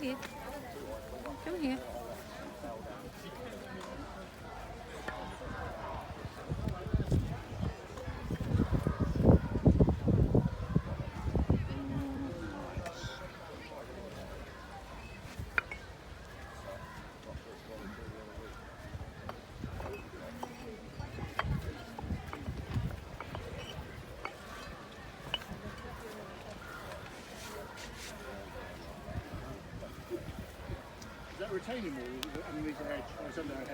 here. Come here. Is that retaining wall underneath the hedge? Or it's under a hedge?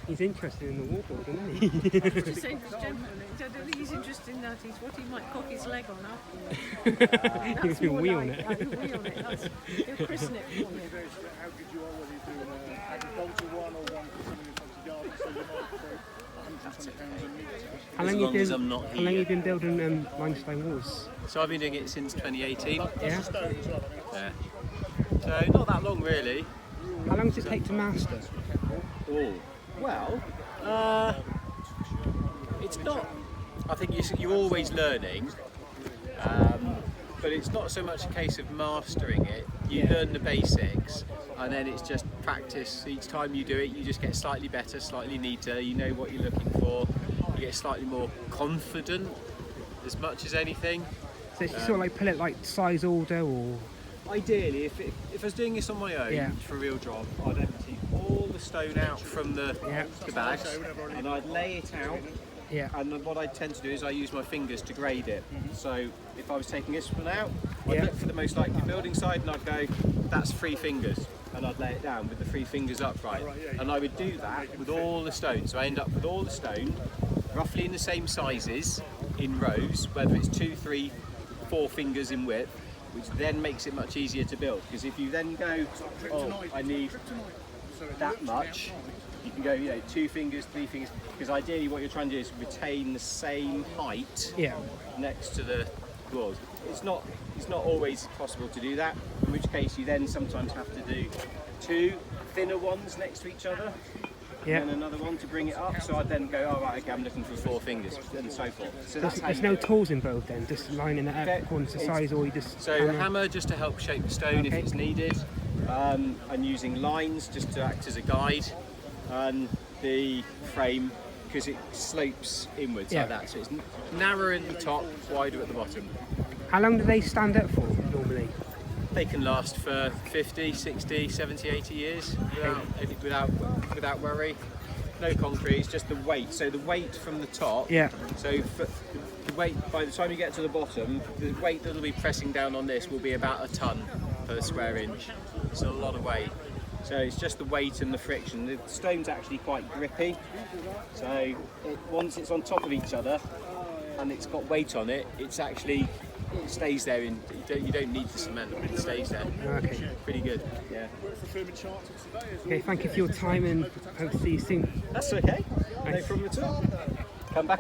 He's interested in the wallboard, isn't he? Just saying to this gentleman, I don't think he's interested in that. He's what he might cock his leg on afterwards. He's been wheel on it. Wheel on it. He'll christen it for me. How could you already do an agricultural one or one for something in front of the garden so you might throw 120 pounds a metre? How long As long as I'm not How long here. you been building limestone walls? So I've been doing it since 2018. Yeah. Stone as well, I think. Yeah. So not that long really. How long does it take to master? Oh. Well, it's not. I think you're always learning, but it's not so much a case of mastering it. You learn the basics, and then it's just practice. Each time you do it, you just get slightly better, slightly neater. You know what you're looking for. You get slightly more confident, as much as anything. So it's sort of like pull it like size order or... Ideally, if I was doing this on my own Yeah. for a real job, I'd empty all the stone out from the bags, and I'd lay it out. Yeah. And then what I tend to do is I use my fingers to grade it. So if I was taking this one out, I'd Yeah. look for the most likely building side and I'd go, that's 3 fingers. And I'd lay it down with the 3 fingers upright. And I would do that with all the stone. So I end up with all the stone roughly in the same sizes in rows, whether it's 2, 3, 4 fingers in width, which then makes it much easier to build. Because if you then go, oh, I need that much, you can go, 2 fingers, 3 fingers, because ideally what you're trying to do is retain the same height Yeah. next to the walls. It's not always possible to do that, in which case you then sometimes have to do 2 thinner ones next to each other, Yeah. and then another one to bring it up. So I'd then go, oh right, okay, I'm looking for 4 fingers, and so forth. So that's how There's you no do it. tools involved then, just lining it Okay. up according to size, or you just... So a hammer just to help shape the stone if Okay. it's needed, and using lines just to act as a guide, and the frame because it slopes inwards Yeah. like that. So it's narrower at the top, wider at the bottom. How long do they stand up for normally? They can last for 50, 60, 70, 80 years without worry. No concrete, it's just the weight. So the weight from the top. Yeah. So for the weight, by the time you get to the bottom, the weight that will be pressing down on this will be about a ton per square inch. It's a lot of weight. So it's just the weight and the friction. The stone's actually quite grippy. So once it's on top of each other and it's got weight on it, it stays there. You don't need the cement. It stays there. Okay. Pretty good. Yeah. Work for Firm and Chartered today as well. Okay, thank you for your time and hope to see you soon. That's okay. No Thanks. problem at all. Come back.